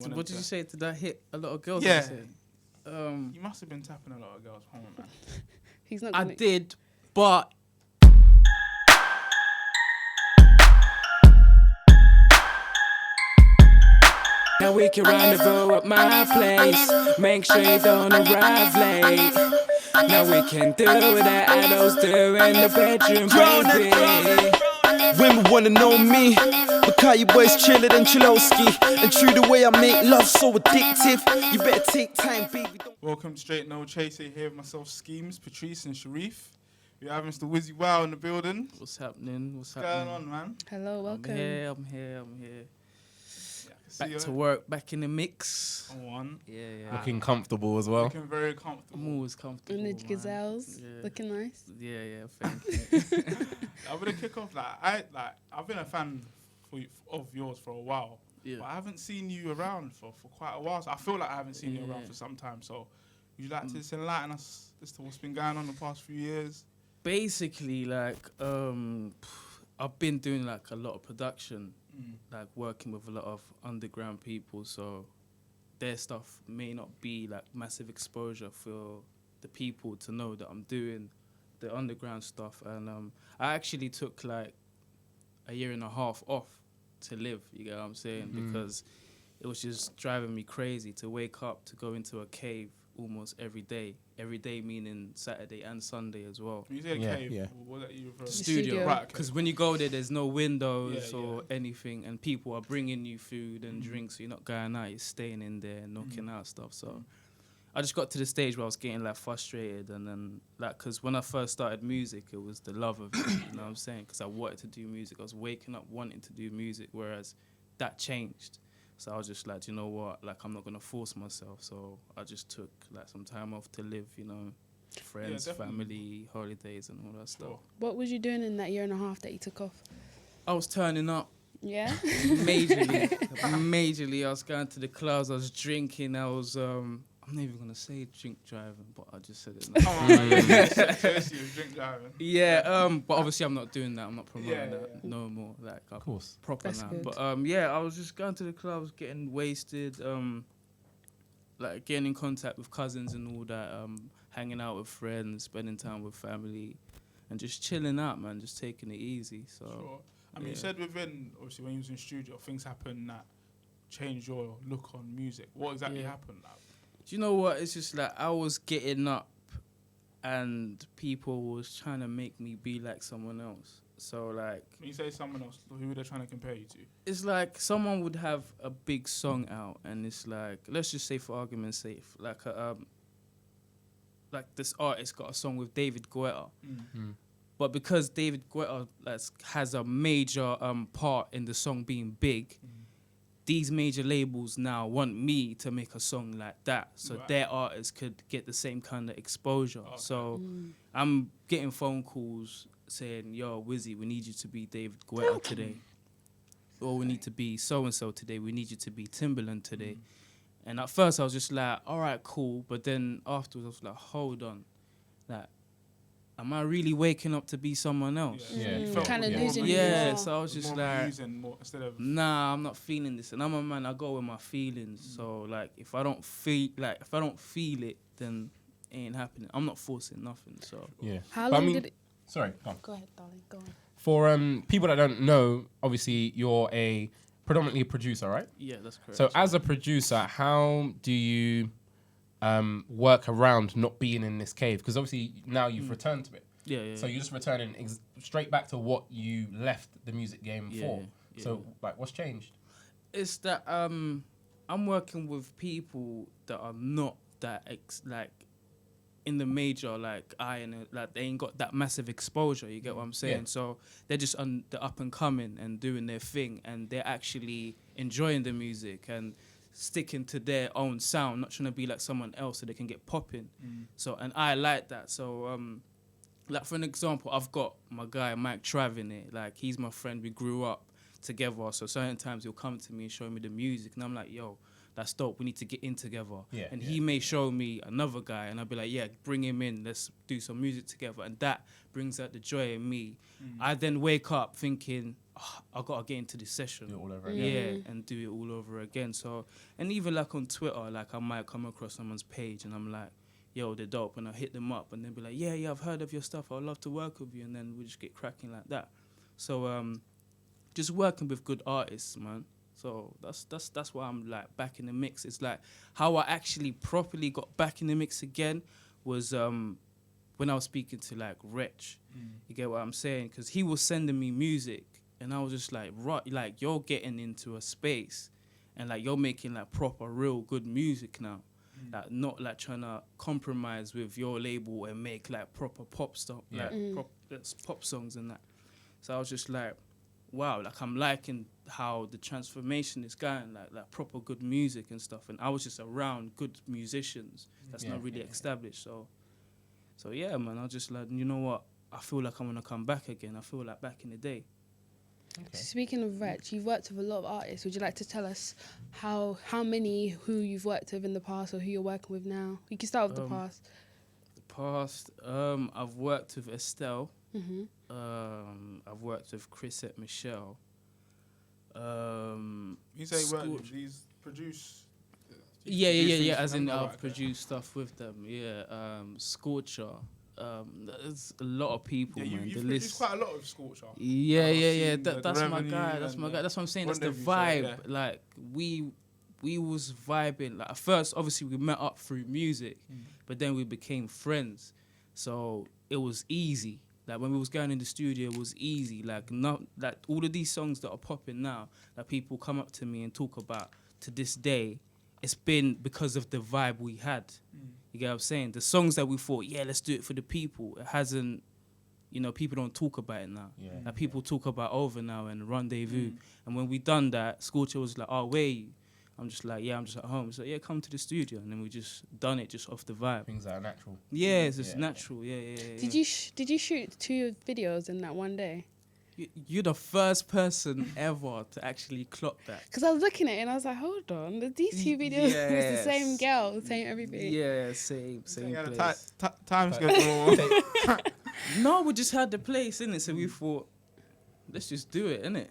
What did you say? Did that hit a lot of girls? Yeah. Did you say? You must have been tapping a lot of girls' home, man. He's not. I Gonna... did, but Now we can rendezvous at my place. Make sure you don't arrive late. Now we can do what the adults do in the bedroom, baby. Women wanna know me, but how you boys chillin' and chillowski. And true the way I make love so addictive. You better take time, baby. Welcome to Straight No Chaser. Here with myself, Schemes, Patrice, and Sharif. We have Mr. Wizzy Wow in the building. what's happening? What's going on, man? Hello, welcome. I'm here. Yeah, I can see Back you to work, back in the mix. on one. Yeah. Looking comfortable as well. Looking very comfortable. I'm always comfortable. And the man. gazelles Yeah. looking nice. Yeah, thank you. I'm gonna kick off. I've been a fan of yours for a while. Yeah. But I haven't seen you around for quite a while. So I feel like I haven't seen you around Yeah. for some time. So would you like to just enlighten us as to what's been going on the past few years? Basically, I've been doing like a lot of production, like working with a lot of underground people. So their stuff may not be like massive exposure for the people to know that I'm doing the underground stuff. And I actually took like a year and a half off to live, you get what I'm saying? Because it was just driving me crazy to wake up, to go into a cave almost every day meaning Saturday and Sunday as well. When you say Yeah, cave, yeah. what are you referring to? Studio, Right, okay. because when you go there, there's no windows Yeah, or anything, and people are bringing you food and drinks, so you're not going out, you're staying in there and knocking out stuff. So I just got to the stage where I was getting like frustrated, and then like, because when I first started music, it was the love of it, you know what I'm saying? Because I wanted to do music, I was waking up wanting to do music, whereas that changed. So I was just like, you know what, like I'm not gonna force myself. So I just took like some time off to live, you know, friends, definitely. family, holidays, and all that stuff. Sure. What was you doing in that year and a half that you took off? I was turning up Yeah. majorly. I was going to the clubs, I was drinking, I was I'm not even gonna say drink driving, but I just said it now. Come on, man. Seriously, you drink driving. Yeah, but obviously I'm not doing that. I'm not promoting Yeah, that yeah. no more. Like, I'm Of course. proper That's now. good. But yeah, I was just going to the clubs, getting wasted, like getting in contact with cousins and all that, hanging out with friends, spending time with family, and just chilling out, man, just taking it easy. So Sure. I mean, you yeah. said obviously when you was in studio, things happened that changed your look on music. What exactly Yeah. happened? Like, do you know what? It's just like I was getting up, and people was trying to make me be like someone else. So like, when you say someone else, who are they trying to compare you to? it's like someone would have a big song out, and it's like, let's just say for argument's sake, like this artist got a song with David Guetta, but because David Guetta has a major part in the song being big, these major labels now want me to make a song like that, so Right. their artists could get the same kind of exposure. Okay. So I'm getting phone calls saying, yo, Wizzy, we need you to be David Guetta today. Or we need to be so-and-so today. We need you to be Timbaland today. And at first I was just like, all right, cool. But then afterwards I was like, hold on. Like, am I really waking up to be someone else? Yeah. You felt Kinda more losing of a- Yeah, Yeah. so I was more just of a like, using more instead of nah, I'm not feeling this. And I'm a man, I go with my feelings. So like, if I don't feel it, then it ain't happening. I'm not forcing nothing. So Yeah. How But I long mean- did it? Sorry, go on. Go ahead, darling. Go on. For people that don't know, obviously you're a predominantly a producer, right? yeah, that's correct. So as a producer, how do you work around not being in this cave? Because obviously now you've returned to it. yeah. So you're just returning straight back to what you left the music game Yeah, for. yeah. So like, what's changed? It's that I'm working with people that are not that in the major like like they ain't got that massive exposure. You get what I'm saying? Yeah. So they're just the up and coming and doing their thing, and they're actually enjoying the music and sticking to their own sound, not trying to be like someone else so they can get popping. So, and I like that. So like for an example, I've got my guy Mike Trav in it. Like, he's my friend. We grew up together. So certain times he'll come to me and show me the music, and I'm like, yo, that's dope. We need to get in together. Yeah, And yeah, he may show me another guy, and I'll be like, yeah, bring him in. Let's do some music together. And that brings out the joy in me. I then wake up thinking, oh, I gotta get into this session. Do it all over Yeah, again. and do it all over again. So, and even like on Twitter, like I might come across someone's page, and I'm like, yo, they're dope, and I hit them up, and they'll be like, yeah, I've heard of your stuff. I'd love to work with you, and then we just get cracking like that. So, just working with good artists, man. So that's why I'm like back in the mix. It's like how I actually properly got back in the mix again was when I was speaking to like Wretch. You get what I'm saying? Because he was sending me music, and I was just like, right, like you're getting into a space, and like you're making like proper, real good music now. Like not like trying to compromise with your label and make like proper pop stuff, like pop songs and that. So I was just like, wow, like I'm liking how the transformation is going, like proper good music and stuff. And I was just around good musicians that's not really established. So yeah, man, I was just like, you know what? I feel like I'm gonna come back again. I feel like back in the day. Speaking of Wretch, you've worked with a lot of artists. Would you like to tell us how many who you've worked with in the past or who you're working with now? You can start with the past. The past, I've worked with Estelle. Mm-hmm. I've worked with Chrisette Michelle. You say work Scorch- with these produce. Yeah. As in, Remember, I've right, produced stuff with them. Yeah, Scorcher. There's a lot of people, Yeah, man. you've The produced list. quite a lot of Scorcher. Yeah. seen That's the my Revenue guy. That's my and guy. That's what I'm saying. That's the Rendezvous show, vibe. yeah. Like we was vibing. Like at first, obviously, we met up through music, but then we became friends. So it was easy. Like when we was going in the studio, it was easy. Like not like all of these songs that are popping now that people come up to me and talk about to this day. It's been because of the vibe we had. You get what I'm saying? The songs that we thought, yeah, let's do it for the people. It hasn't, people don't talk about it now. Yeah. Like people talk about Over Now and Rendezvous. And when we done that, Scorcher was like, oh, where you? I'm just like, yeah, I'm just at home. So yeah, come to the studio. And then we just done it just off the vibe. Things that are natural. Yeah, it's just natural. Yeah. Did you shoot 2 videos in that one day? You're the first person ever to actually clock that. Because I was looking at it and I was like, hold on, these 2 videos was the Yes. same girl, same everything. Yeah, same Yeah, the place. time schedule. No, we just had the place, innit? So we thought, let's just do it, innit?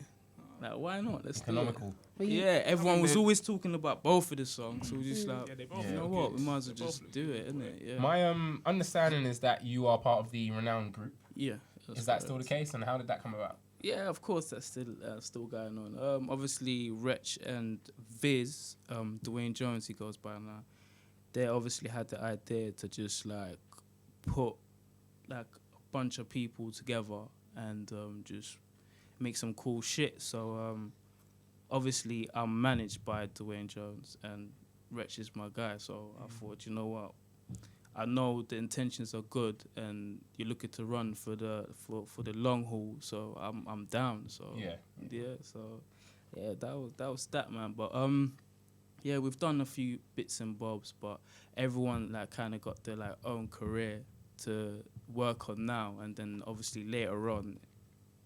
Like, why not? Let's do it. Economical. Well, you- Yeah, everyone was they- always talking about both of the songs, so we just like, Yeah, they both you know look what? good. We might as well They both just look do good, it, boy. innit? Yeah. My understanding is that you are part of the Renowned group. Yeah. that's Is that correct. still the case? And how did that come about? Yeah, of course, that's still going on. Obviously, Wretch and Viz, Dwayne Jones, he goes by now. They obviously had the idea to just like put like a bunch of people together and just make some cool shit. So obviously, I'm managed by Dwayne Jones, and Wretch is my guy. So I thought, you know what? I know the intentions are good, and you're looking to run for the long haul. So I'm down. So that was that, man. But yeah, we've done a few bits and bobs, but everyone like kind of got their like own career to work on now, and then obviously later on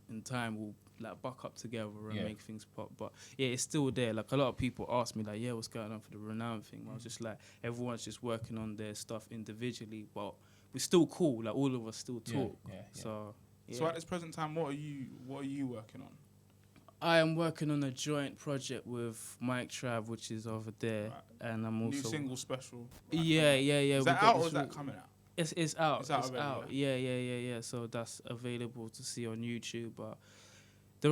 in time we'll like buck up together and make things pop. But yeah, it's still there. Like a lot of people ask me like, yeah, what's going on for the Renowned thing? I was just like, everyone's just working on their stuff individually, but we're still cool. Like all of us still talk. Yeah. So yeah. So at this present time, what are you working on? I am working on a joint project with Mike Trav, which is over there, Right. and I'm New also single special. Yeah. Is we that got out or this is that re- coming out? It's out. It's out It's already, out. Yeah. So that's available to see on YouTube. But the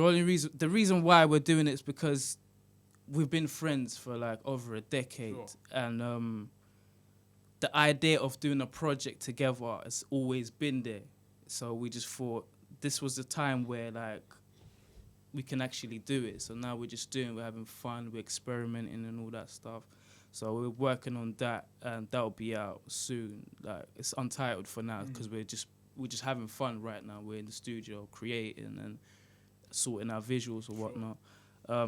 reason why we're doing it is because we've been friends for like over a decade, Sure. and the idea of doing a project together has always been there. So we just thought this was the time where like we can actually do it. So now we're having fun, we're experimenting and all that stuff. So we're working on that, and that'll be out soon. Like it's untitled for now because we're just having fun right now. We're in the studio creating and sorting our visuals or whatnot.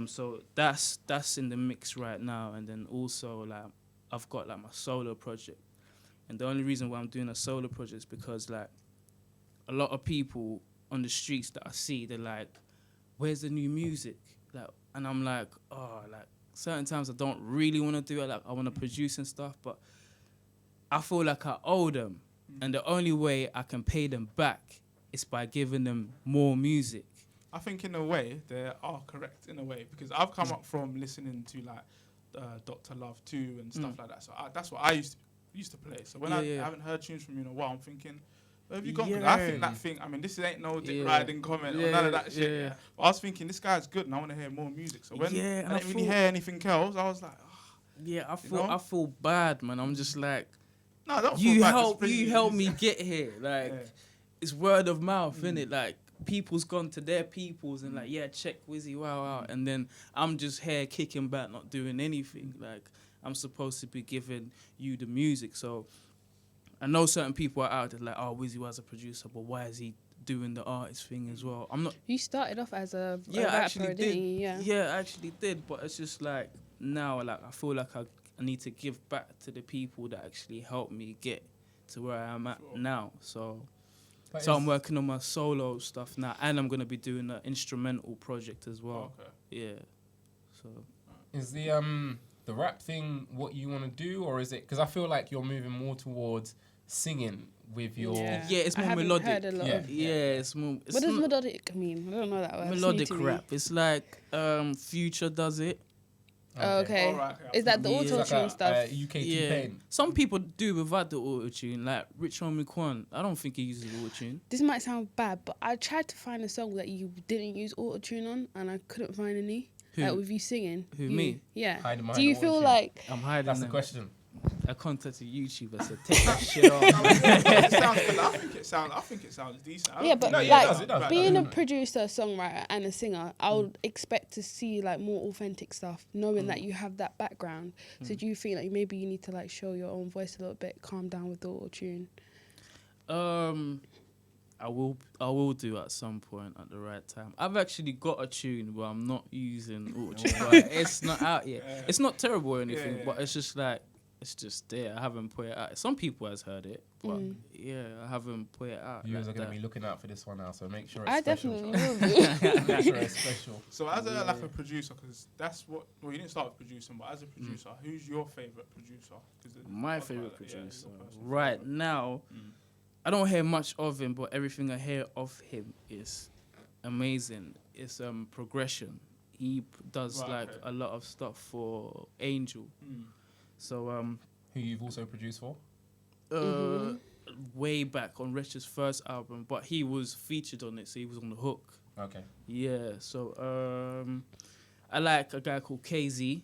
So that's in the mix right now. And then also like I've got like my solo project, and the only reason why I'm doing a solo project is because like a lot of people on the streets that I see, they're like, where's the new music? Like, and I'm like, oh, like certain times I don't really want to do it. Like I want to produce and stuff, but I feel like I owe them, and the only way I can pay them back is by giving them more music. I think in a way they are correct in a way, because I've come up from listening to like Dr. Love 2 and stuff like that. So that's what I used to play. So when I haven't heard tunes from you in a while, I'm thinking, where have you gone? 'Cause I think that thing. I mean, this ain't no dick riding comment or none of that shit. Yeah. But I was thinking this guy's good, and I want to hear more music. So when I didn't really hear anything else, I was like, I feel bad, man. I'm just like, no, don't you feel bad, you help me get here. Like it's word of mouth, innit? Like people's gone to their peoples and like, check Wizzy Wow out, and then I'm just here kicking back, not doing anything. Like I'm supposed to be giving you the music. So I know certain people are out there like, oh, Wizzy Wow's a producer, but why is he doing the artist thing as well? I'm not. You started off as a I rapper, actually didn't you? Yeah, I actually did, but it's just like now, like I feel like I need to give back to the people that actually helped me get to where I am at now. So I'm working on my solo stuff now, and I'm gonna be doing an instrumental project as well. Okay. Yeah. So is the rap thing what you want to do, or is it? Because I feel like you're moving more towards singing with your. Yeah, it's more melodic. Heard a lot of, it's more. What does melodic mean? I don't know that word. Melodic rap. It's like Future does it. Oh, okay. All right, Is that the Yeah. auto Like tune a, stuff? UK Yeah. T-Pain. Some people do without the auto tune, like Rich Homie Quan. I don't think he uses auto tune. This might sound bad, but I tried to find a song that you didn't use auto tune on, and I couldn't find any. Who? Like with you singing. Who, You. me? Yeah. Hiding behind Do you the feel auto-tune. like? I'm hiding. That's the them. question. I contacted YouTube. I said, take that shit off. It sounds good. I think it sounds decent. I don't Yeah, think but No, it yeah, it like does, it does. being a Mm. producer, songwriter, and a singer, I would expect to see like more authentic stuff, knowing that you have that background. So do you feel like maybe you need to like show your own voice a little bit, calm down with the auto tune? I will do at some point at the right time. I've actually got a tune where I'm not using auto tune, but it's not out yet. It's not terrible or anything, but it's just like it's just there. I haven't put it out. Some people has heard it, but I haven't put it out. Viewers like are going to that. be looking out for this one now, so make sure it's I special. definitely will be. Make sure it's special. So as a producer, because that's what. Well, you didn't start with producing, but as a producer, who's your favorite producer? My favorite producer right now. I don't hear much of him, but everything I hear of him is amazing. It's Progression. He does a lot of stuff for Angel. So Who you've also produced for? way back on Rich's first album, but he was featured on it, so he was on the hook. Okay. Yeah. So I like a guy called KZ.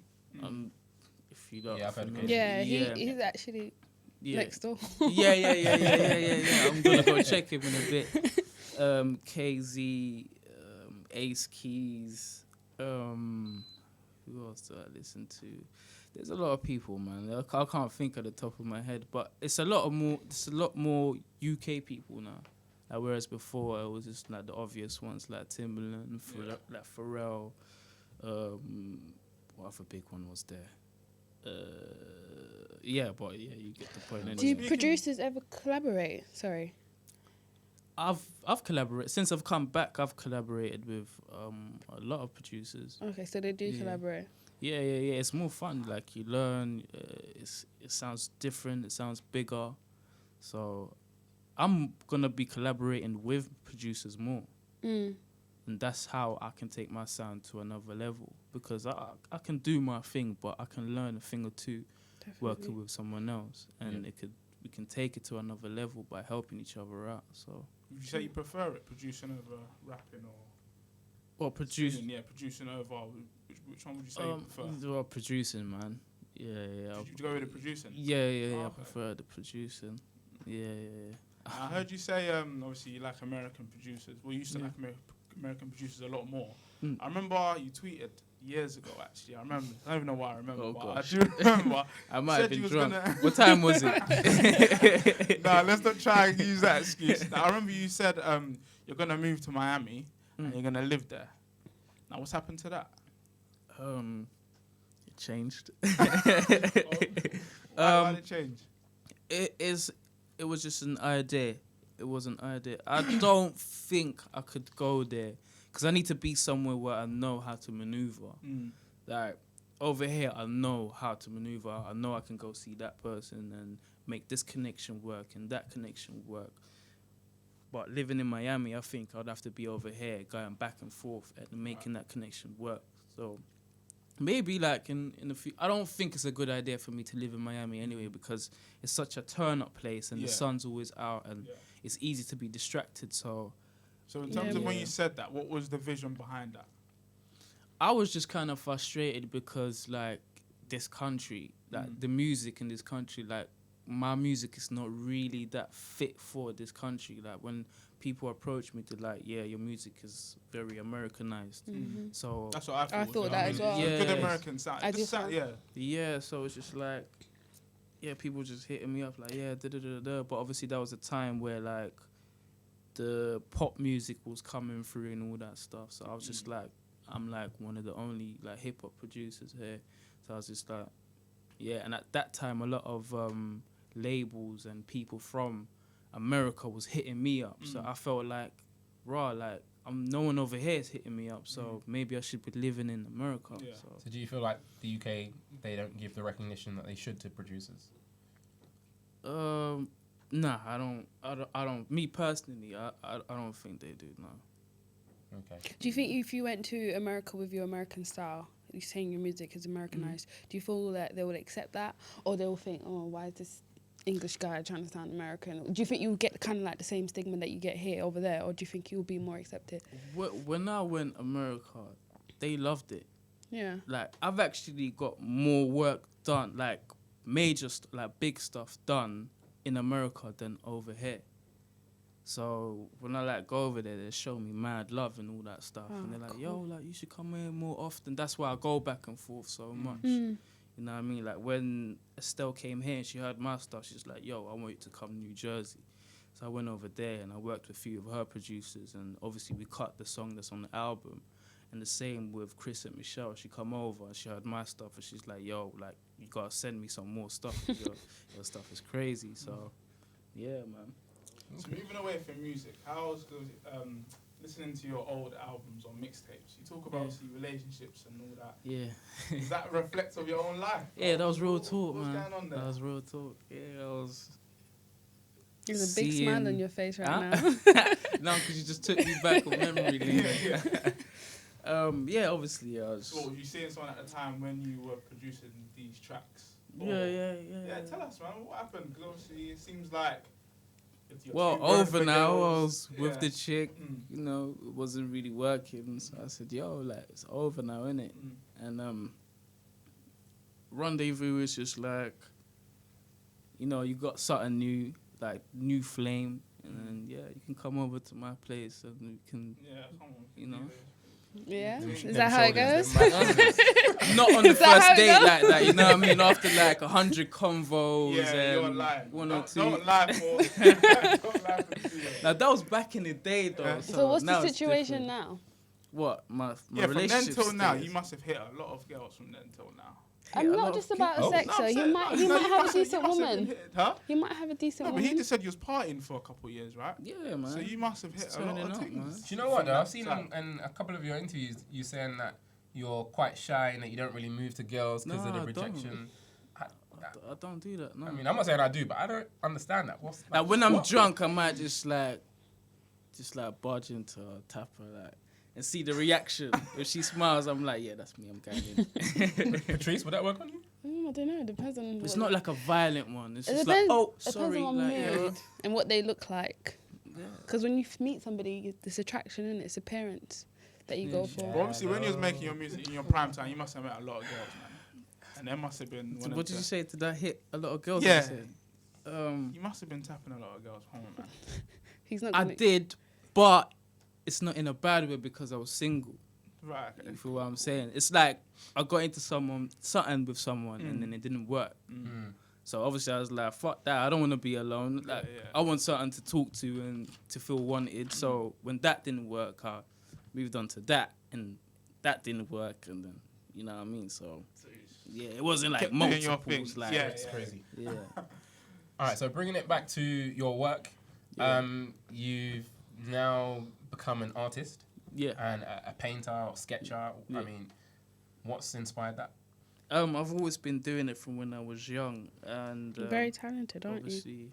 If you don't, Yeah, I've heard of KZ. Yeah, he's actually next door. Yeah. I'm gonna go check him in a bit. KZ, Ace Keys. Who else do I listen to? There's a lot of people, man. I can't think at the top of my head, but it's a lot more UK people now. Like, whereas before it was just like the obvious ones like Timbaland, like Pharrell. What other big one was there? You get the point. Do producers ever collaborate? Sorry. I've collaborated since I've come back. I've collaborated with a lot of producers. Okay, so they do collaborate. Yeah. It's more fun. Like you learn. It sounds different. It sounds bigger. So I'm gonna be collaborating with producers more, and that's how I can take my sound to another level. Because I can do my thing, but I can learn a thing or two working with someone else, and we can take it to another level by helping each other out. So. Would you say you prefer it, producing over rapping, Or producing? singing? Yeah, producing over. Which one would you say you prefer? Well, producing, man. Yeah. Would you go with the producing? Yeah. I prefer the producing. Yeah. I heard you say, obviously, you like American producers. Well, you used to like American producers a lot more. I remember you tweeted years ago, actually. I remember. I don't even know why I remember, Oh, but gosh. I do remember. I might have Said you been was drunk. What time was it? Nah, let's not try and use that excuse. Now, I remember you said you're going to move to Miami and you're going to live there. Now, what's happened to that? It changed. Why did it change? It was just an idea. It was an idea. I don't think I could go there because I need to be somewhere where I know how to maneuver. Like over here, I know how to maneuver. I know I can go see that person and make this connection work and that connection work. But living in Miami, I think I'd have to be over here, going back and forth and making that connection work. So maybe like in the future, I don't think it's a good idea for me to live in Miami anyway, because it's such a turn-up place and the sun's always out and it's easy to be distracted. So in terms of when you said that, what was the vision behind that? I was just kind of frustrated because like this country, like the music in this country, like my music is not really that fit for this country. Like when people approach me, they're like, yeah, your music is very Americanized. So that's what I thought. I thought that as well. Good American sound. Yeah, so it's just like, yeah, people just hitting me up like, yeah, da-da-da-da. But obviously that was a time where like the pop music was coming through and all that stuff. So I was just like, I'm like one of the only like hip hop producers here. So I was just like, yeah. And at that time, a lot of labels and people from America was hitting me up. So I felt like, like no one over here is hitting me up. So maybe I should be living in America. Yeah. So do you feel like the UK, they don't give the recognition that they should to producers? Nah, I don't. Me personally, I don't think they do. No. Okay. Do you think if you went to America with your American style, you're saying your music is Americanized, do you feel that they would accept that, or they will think, oh, why is this English guy trying to sound American? Do you think you would get kind of like the same stigma that you get here over there, or do you think you will be more accepted? When I went America, they loved it. Yeah. Like I've actually got more work done, like major, like big stuff done in America than over here. So when I like go over there, they show me mad love and all that stuff, and they're like, cool. Yo, like you should come here more often. That's why I go back and forth so much. You know what I mean? Like when Estelle came here and she heard my stuff, she's like, yo, I want you to come to New Jersey. So I went over there and I worked with a few of her producers, and obviously we cut the song that's on the album. And the same with Chris and Michelle. She come over and she heard my stuff and she's like, yo, like you gotta send me some more stuff. Your stuff is crazy. So yeah, man. So moving away from music, how's listening to your old albums or mixtapes? You talk about obviously relationships and all that. Yeah. Does that reflect of your own life? Yeah, that was real talk, man. What's going on there? That was real talk. Yeah, I was. There's a big smile on your face right now. No, because you just took me back on memory lane. Yeah, obviously, I was. So, were you seeing someone at the time when you were producing these tracks? Yeah. Yeah, tell us, man, what happened? Because obviously it seems like. Well, over now, I was with the chick, you know, it wasn't really working. So I said, yo, like, it's over now, innit? And Rendezvous is just like, you know, you got something new, like, new flame. And then, yeah, you can come over to my place and we can, you know. Yeah, is that how it goes? Not on the first date like that, you know what I mean? After like 100 convos and one or two. Don't lie for Now that was back in the day though. So what's the situation now? What? My relationship. From then till now, status. you must have hit a lot of girls from then till now. I'm not just about a sex, though. He might have a decent woman. He might have a decent woman. But he just said you was partying for a couple of years, right? Yeah, man. So you must have hit a lot of things. Do you know what, though? I've seen in a couple of your interviews, you saying that you're quite shy and that you don't really move to girls because of the rejection. I don't do that, no. I mean, I'm not saying I do, but I don't understand that. Like when I'm drunk, I might just barge into her, tap her, like, and see the reaction. If she smiles, I'm like, yeah, that's me, I'm going in. Patrice, would that work on you? I don't know, it depends on... It's not like a violent one. It's just depends, like, oh, depends sorry. on Like, mood and what they look like. Because when you meet somebody, there's attraction and it's appearance that you go for. But obviously, when you was making your music in your prime time, you must have met a lot of girls, man. And there must have been... What did you say? Did I hit a lot of girls? Yeah. You must have been tapping a lot of girls home, man. He's not. I did, but it's not in a bad way because I was single. Right. Okay. You feel what I'm saying? It's like I got into something with someone and then it didn't work. So obviously I was like, fuck that. I don't want to be alone. Like I want something to talk to and to feel wanted. So when that didn't work, I moved on to that, and that didn't work, and then you know what I mean. So yeah, it wasn't like multiples. Like it's crazy. Yeah. All right. So bringing it back to your work, you've now become an artist. Yeah. And a painter or sketcher. I mean, what's inspired that? I've always been doing it from when I was young, and You're very talented, aren't you? obviously,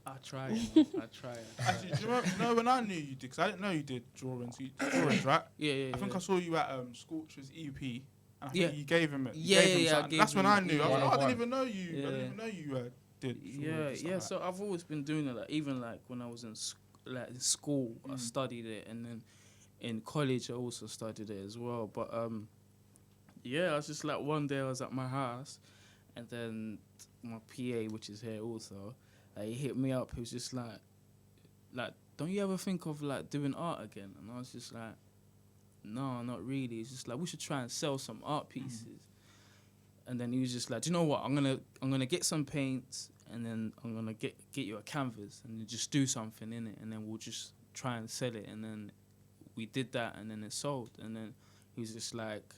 I try. I try. Actually, do you know when I knew you did? Because I didn't know you did drawings. You did drawings, right? Yeah. I think I saw you at Scorcher's EP. And I Yeah. think you gave him it. Yeah, You gave him I something. gave That's when him- I knew. I was like, One-on-one. I didn't even know you. I Yeah. didn't even know you did. Yeah. So I've always been doing it. Like even like when I was in in school, I studied it, and then in college I also studied it as well. But yeah, I was just like one day I was at my house, and then my PA, which is here also, he hit me up. He was just like, don't you ever think of like doing art again? And I was just like, no, not really. It's just like we should try and sell some art pieces. And then he was just like, do you know what? I'm gonna get some paints, and then I'm gonna get you a canvas, and then just do something in it, and then we'll just try and sell it. And then we did that, and then it sold. And then he was just like,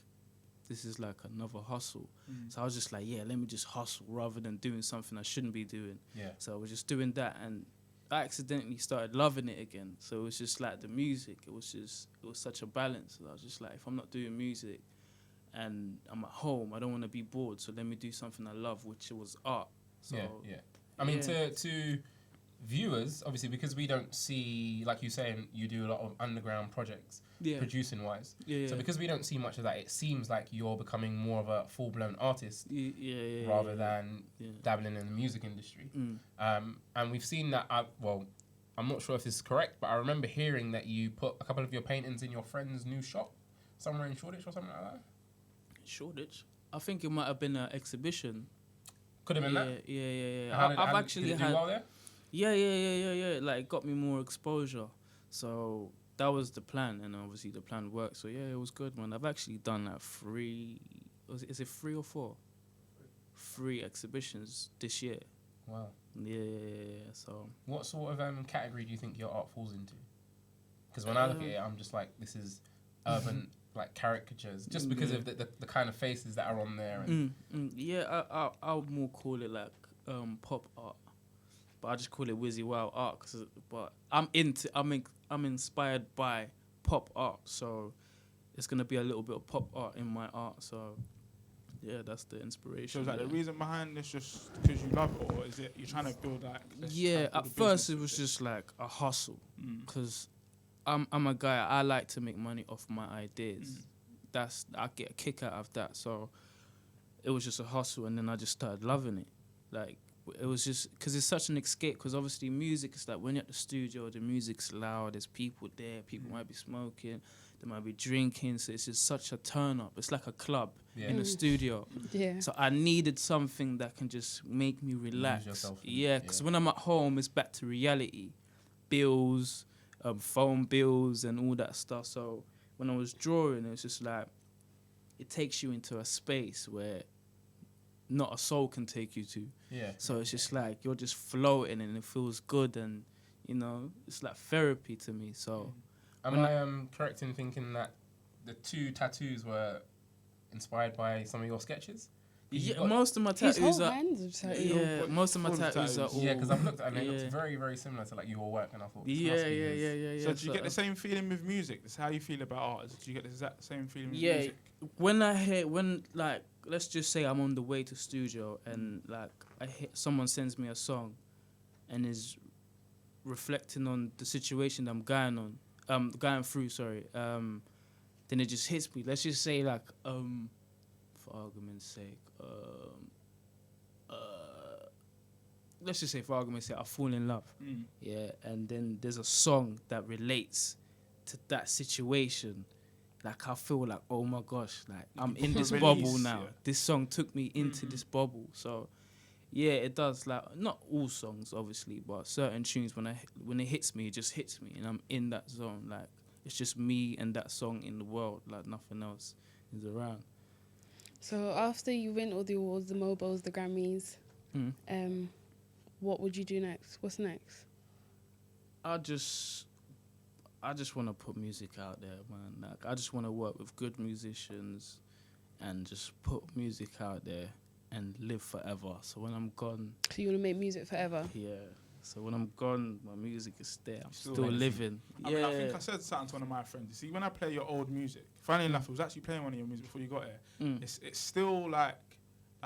this is like another hustle. So I was just like, yeah, let me just hustle rather than doing something I shouldn't be doing. Yeah. So I was just doing that, and I accidentally started loving it again. So it was just like the music. It was such a balance. I was just like, if I'm not doing music and I'm at home, I don't want to be bored. So let me do something I love, which was art. So Yeah. I mean, yeah. to viewers, obviously, because we don't see, like you saying, you do a lot of underground projects, Yeah. producing wise. Yeah. So because we don't see much of that, it seems like you're becoming more of a full blown artist yeah, rather than yeah. dabbling in the music industry. Mm. And we've seen that. I'm not sure if this is correct, but I remember hearing that you put a couple of your paintings in your friend's new shop somewhere in Shoreditch or something like that. Shoreditch. I think it might have been an exhibition. Could have been that. Yeah. I've actually did it do had. well there? Yeah. Like it got me more exposure. So that was the plan, and obviously the plan worked. So yeah, it was good, man. I've actually done like is it 3 or 4? 3 exhibitions this year. Wow. Yeah. So What sort of category do you think your art falls into? Because when I look at it, I'm just like, this is urban like caricatures, just because of the kind of faces that are on there. And yeah, I would more call it like pop art, but I just call it Wizzy Wow art. But I'm inspired by pop art, so it's gonna be a little bit of pop art in my art. So yeah, that's the inspiration. So is that yeah. the reason behind this, just because you love it, or is it you're trying to build like? Yeah, at first it was just like a hustle, because I'm a guy. I like to make money off my ideas. I get a kick out of that. So it was just a hustle, and then I just started loving it. Like it was just because it's such an escape. Because obviously music is like when you're at the studio, the music's loud. There's people there. People might be smoking. They might be drinking. So it's just such a turn up. It's like a club in the studio. Yeah. So I needed something that can just make me relax. yourself in it, Yeah, because when I'm at home, it's back to reality. Bills, phone bills and all that stuff. So when I was drawing, it's just like, it takes you into a space where not a soul can take you to. yeah. So it's just like, you're just floating and it feels good, and, you know, it's like therapy to me. So Am I correct in thinking that the 2 tattoos were inspired by some of your sketches? yeah, most of my His tattoos whole are... hands are tattoos. Yeah, most of my full of tattoos are tattoos. all... Yeah, because I've looked at it and it yeah. looks very, very similar to like your work, and I thought, this Yeah. must be his. So do you get the same feeling with music? That's how you feel about art. Do you get the exact same feeling with Yeah, music? when like, let's just say I'm on the way to studio and like someone sends me a song and is reflecting on the situation that I'm going through, then it just hits me. Let's just say like, for argument's sake, let's just say for argument's sake, I fall in love. Yeah, and then there's a song that relates to that situation. Like I feel like, oh my gosh, like I'm in this Release, bubble now. yeah. This song took me into this bubble. So yeah, it does. Like not all songs, obviously, but certain tunes when it hits me, it just hits me, and I'm in that zone. Like it's just me and that song in the world. Like nothing else is around. So after you win all the awards, the Mobos, the Grammys, what would you do next? What's next? I just want to put music out there, man. Like I just want to work with good musicians and just put music out there and live forever. So when I'm gone, So you want to make music forever? yeah. So when I'm gone, my music is there. I'm Still still legacy. living. I mean, I think I said something to one of my friends. You see, when I play your old music, funny enough, it was actually playing one of your music before you got here. It's still like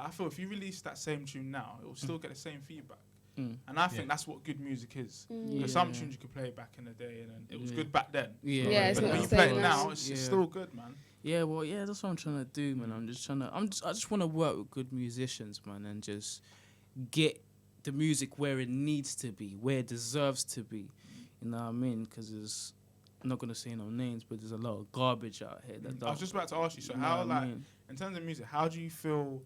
I feel if you release that same tune now, it will still get the same feedback. Mm. And I think that's what good music is. Mm. There's some tunes you could play back in the day, and it was good back then. Yeah, it's But not when the you play same it now. now, it's still good, man. Yeah, well, yeah, that's what I'm trying to do, man. I just want to work with good musicians, man, and just get the music where it needs to be, where it deserves to be. You know what I mean? Because there's, I'm not gonna say no names, but there's a lot of garbage out here. I was just about to ask you. So You know how, what I like, mean? in terms of music, how do you feel?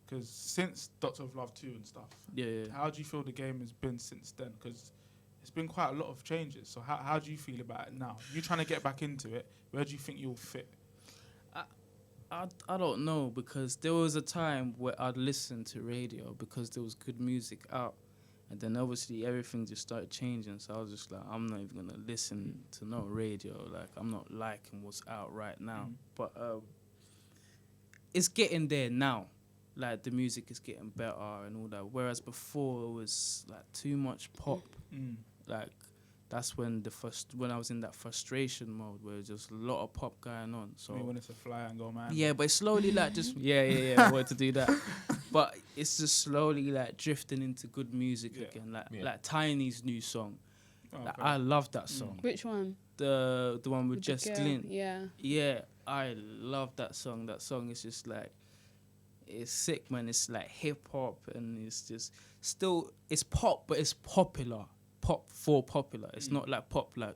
Because since Doctor of Love 2 and stuff, Yeah. how do you feel the game has been since then? Because it's been quite a lot of changes. So how do you feel about it now? You trying to get back into it? Where do you think you'll fit? I don't know, because there was a time where I'd listen to radio because there was good music out, and then obviously everything just started changing. So I was just like, I'm not even gonna listen to no radio. Like, I'm not liking what's out right now. But it's getting there now. Like, the music is getting better and all that. Whereas before it was like too much pop. Like, that's when when I was in that frustration mode where there's just a lot of pop going on. So You wanted to fly and go, man. yeah, but it's slowly like just yeah, I wanted to do that. But it's just slowly like drifting into good music again. Like Tiny's new song. Like, I love that song. Which one? The one with the Jess girl? Glynn. Yeah. Yeah, I love that song. That song is just like, it's sick, man. It's like hip hop, and it's just still, it's pop, but it's popular. Pop for popular. It's not like pop like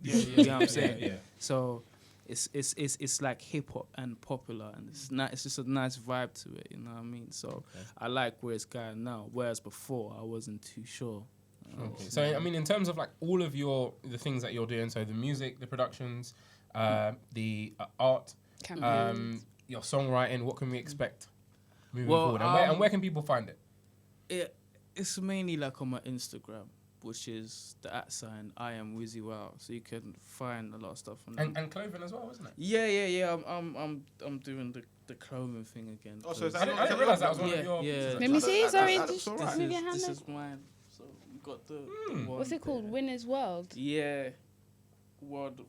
you know what I'm saying? Yeah. So it's like hip hop and popular, and it's just a nice vibe to it, you know what I mean? So I like where it's going now, whereas before I wasn't too sure. Okay. So I mean, in terms of like all of the things that you're doing, so the music, the productions, the art, Campaigns. your songwriting, what can we expect moving Well, forward, and where can people find it? It's mainly like on my Instagram, which is the @ I am Wizzy Wow, so you can find a lot of stuff on that. And clothing as well, isn't it? Yeah. I'm doing the clothing thing again. Oh, so is that I didn't realise that was one of your. Yeah. Let me see. Sorry, that just looks alright. move your hand This there. is mine. So we got the one What's it called? there. Winner's World. Yeah. World.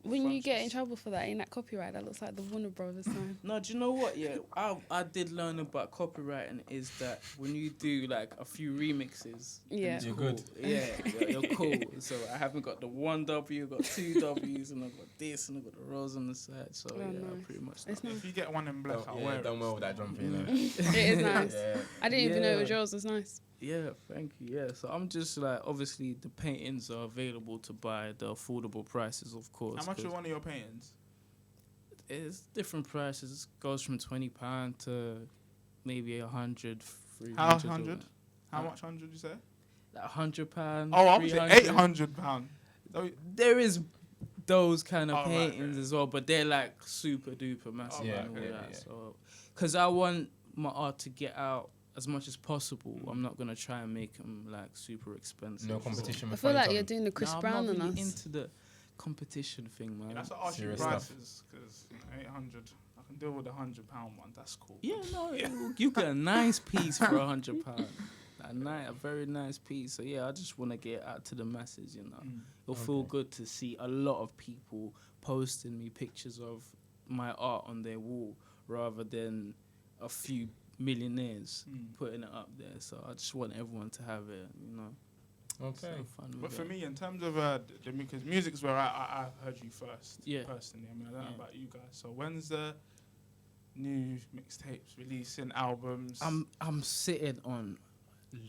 When you get in trouble for that, ain't that copyright? That looks like the Warner Brothers sign. No, do you know what? Yeah, I did learn about copywriting is that when you do like a few remixes, then Yeah. it's You're cool. good. Yeah, you're cool. So I haven't got the 1 W, got 2 Ws, and I've got this, and I've got the rose on the side. So Oh, yeah, nice. I pretty much. It's nice. If you get one in black, I'll wear it. done well with that jumper, you know. It is nice. Yeah. I didn't even know it was Yeah. yours. It's nice. Yeah, thank you. Yeah, so I'm just like, obviously the paintings are available to buy at the affordable prices, of course. How much are 'cause one of your paintings? it's different prices. It goes from £20 to maybe 100, 300. How 100? How Uh, much 100 you say? Like £100. Oh, I was saying 300. £800. There is those kind of Oh, right, paintings right. as well, but they're like super duper massive Yeah, and all yeah, that. yeah. So, because I want my art to get out as much as possible, I'm not gonna try and make them like super expensive. No competition I with feel funny like you're Tommy. doing the Chris No, Brown I'm not on really us. into the competition thing, man. Yeah, that's what I ask you Serious stuff. prices, because 800, I can deal with the £100 one. That's cool. Yeah, no, you get a nice piece for £100. A very nice piece. So yeah, I just want to get out to the masses. You know, it'll feel good to see a lot of people posting me pictures of my art on their wall, rather than a few millionaires putting it up there. So I just want everyone to have it. You know. Okay. So fun with But for it. me, in terms of because music's where I heard you first. Yeah. Personally, I mean, I don't know Yeah. about you guys. So when's the new mixtapes, releasing albums? I'm sitting on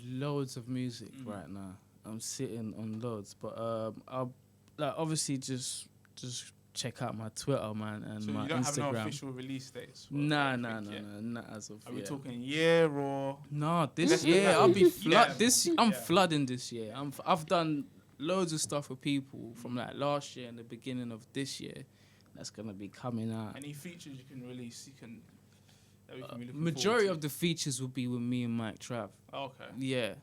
loads of music right now. I'm sitting on loads, but I'll like obviously just check out my Twitter, man, and so my you don't have no Instagram. official release dates? for Nah, everything yet? not as of Are we yet. talking year or? No, this Let's year look at I'll be Yeah. I'm Yeah. flooding this year. I've done loads of stuff with people from like last year and the beginning of this year. That's gonna be coming out. Any features you can release? That we can be looking Majority forward of the features will be with me and Mike Trav. to? Okay. Yeah,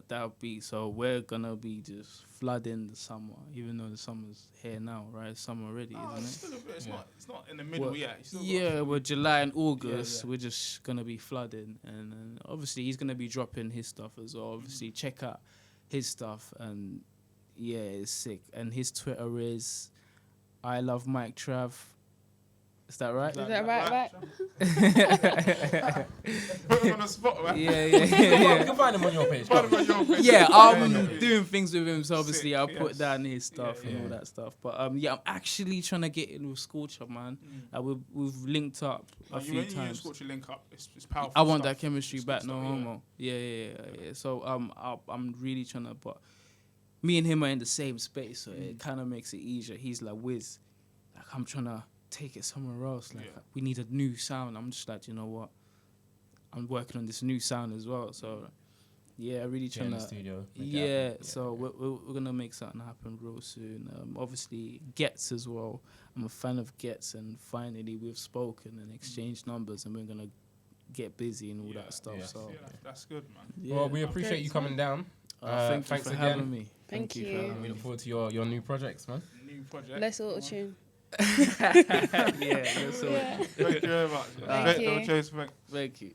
that'll be. So we're gonna be just flooding the summer, even though the summer's here now, right? It's summer already, Oh, isn't it's it? still a bit. It's Yeah. not. It's not in the middle Well, yet. You still got a Yeah, few we're July and August. yeah. We're just gonna be flooding, and obviously he's gonna be dropping his stuff as well. Obviously, check out his stuff, and yeah, it's sick. And his Twitter is I love Mike Trav Is that right? Is that right? Put him on the spot, man. Yeah. You can find him on your page. Find him on your page. Yeah, Yeah. doing things with him. So obviously, Sick, I'll put yes. down his stuff Yeah, and all that stuff. But I'm actually trying to get in with Scorcher, man. We've linked up a few When you times. Scorcher link up, it's powerful. I want stuff. that chemistry It's back, good no stuff, homo. Yeah. So I'm really trying to, but me and him are in the same space, so it kind of makes it easier. He's like, Wiz, like I'm trying to take it somewhere else. Like we need a new sound. I'm just like, you know what? I'm working on this new sound as well. So yeah, really trying in the to. studio. So we're gonna make something happen real soon. Obviously, Gets as well. I'm a fan of Gets, and finally we've spoken and exchanged numbers, and we're gonna get busy and all that stuff. Yeah. So That's good, man. yeah. Well, we appreciate you coming down. Thanks thanks for again. having me. Thank you. for having We me. look forward to your new projects, man. New project. Less auto tune. Yeah, that's all. Yeah. Thank you very much. Thank you. Cheers, Thank you.